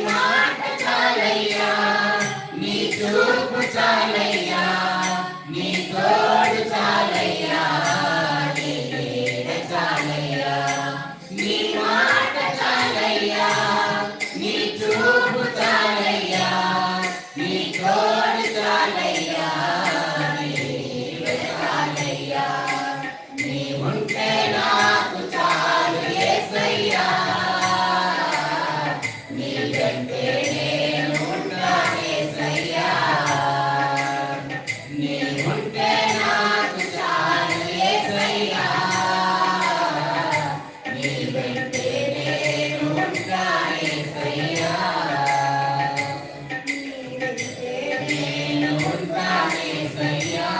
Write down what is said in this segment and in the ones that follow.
మాట చాలయ్యా, నీ చూపు చాలయ్యా, నీ తోడు చాలయ్యా, నీ నీడ చాలయ్యా. నీ మాట చాలయ్యా, నీ చూపు చాలయ్యా, నీ తోడు చాలయ్యా, నీ నీడ చాలయ్యా. నీ ఉంటే నాకు చాలు యేసయ్యా, నీ వెంటే నేను ఉంటా యేసయ్యా. నీ ఉంటే నాకు చాలు యేసయ్యా, నీ వెంటే నేను ఉంటా యేసయ్యా, నీ వెంటే నేను ఉంటా యేసయ్యా.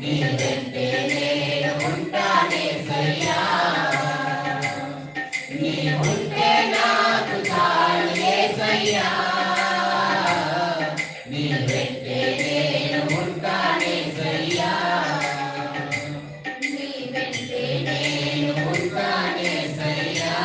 నీ వెంటే నేను ఉంటా యేసయ్యా, నీ ఉంటే నాకు చాలు యేసయ్యా, నీ వెంటే నేను ఉంటా యేసయ్యా, నీ వెంటే నేను ఉంటా యేసయ్యా.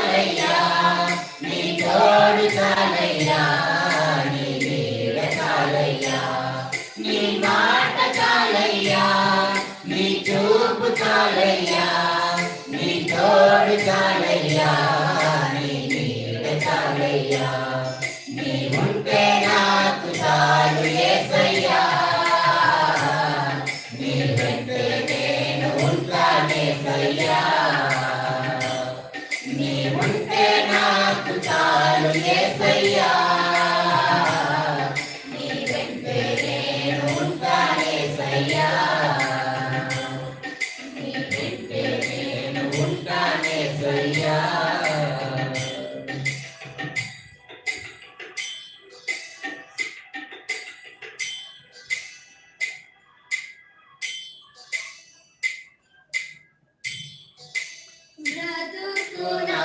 చాలయ్యా నీ తోడు చాలయ్యా నీ నీడ చాలయ్యా నీ మాట చాలయ్యా నీ చూపు చాలయ్యా నీ తోడు చాలయ్యా నీ నీడ చాలయ్యా నీ ఉంటే నాకు చాలు యేసయ్యా నీ వెంటే నేను ఉంటానేసయ్యా నీ ఉంటే నాకు చాలు యేసయ్యా నీ వెంటే నేను ఉంటానేసయ్యా నీ వెంటే నేను ఉంటానేసయ్యా బ్రతుకునా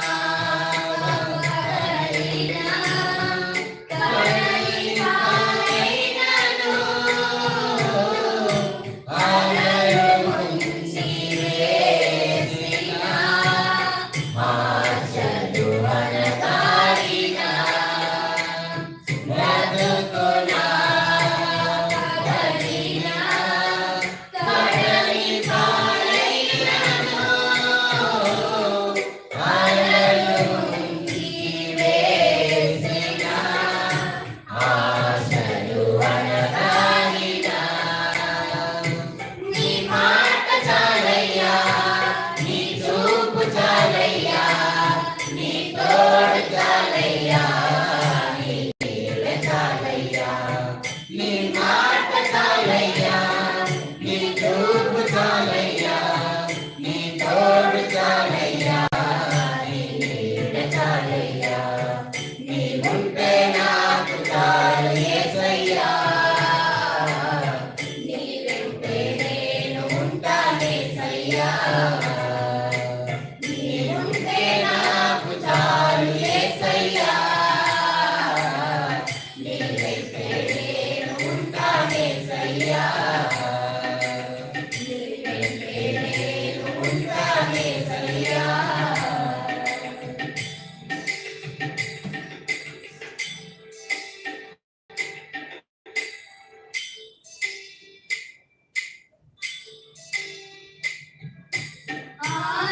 కడలినా కడలి పాలైనను అలలు ముంచి వేసినా ఆశలు అనగారినా బ్రతుకునా కడలినా కడలి పాలైనను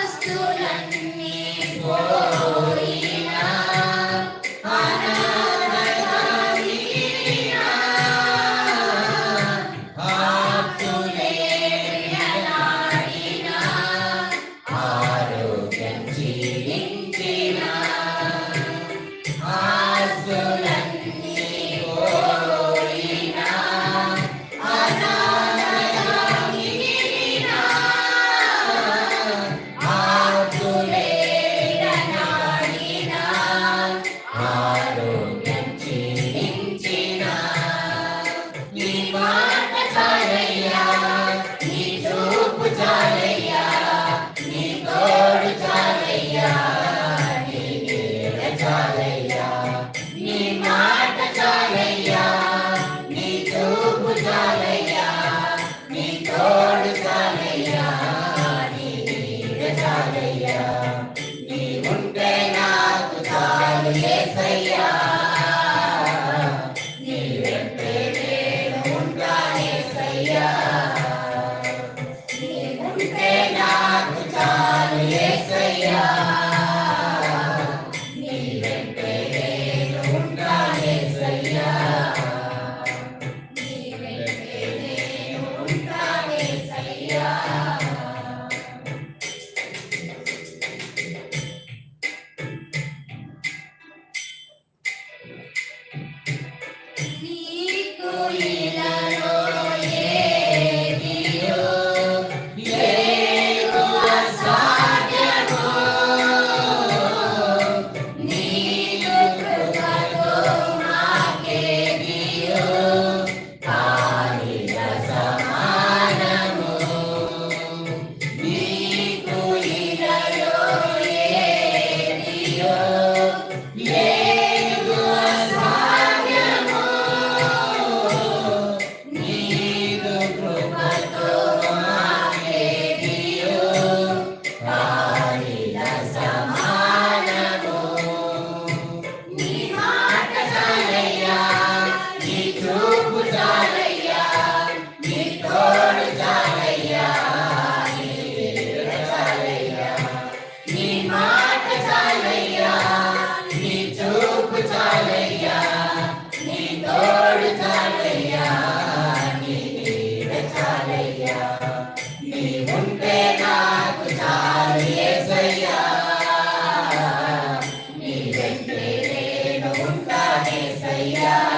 ఆస్తులన్నీ పోయినా అనాథగా మిగిలినా ఆప్తులే విడనాడినా ఆరోగ్యం క్షీణించినా ఆస్తులన్నీ పోయినా అనాథగా మిగిలినా ఆప్తులే విడనాడినా ఆరోగ్యం క్షీణించినా నీ మాట చాలయ్యా నీ చూపు చాలయ్యా నీ తోడు చాలయ్యా నీ నీడ చాలయ్యా నీ మాట చాలయ్యా నీ చూపు చాలయ్యా నీ తోడు చాలయ్యా నీ నీడ చాలయ్యా నీ ఉంటే నాకు చాలు యేసయ్యా నీ వెంటే నేను ఉంటానేసయ్యా నీ ఉంటే నాకు చాలు యేసయ్యా నీ వెంటే నేను ఉంటానేసయ్యా నీ వెంటే నేను ఉంటానేసయ్యా సయ్యా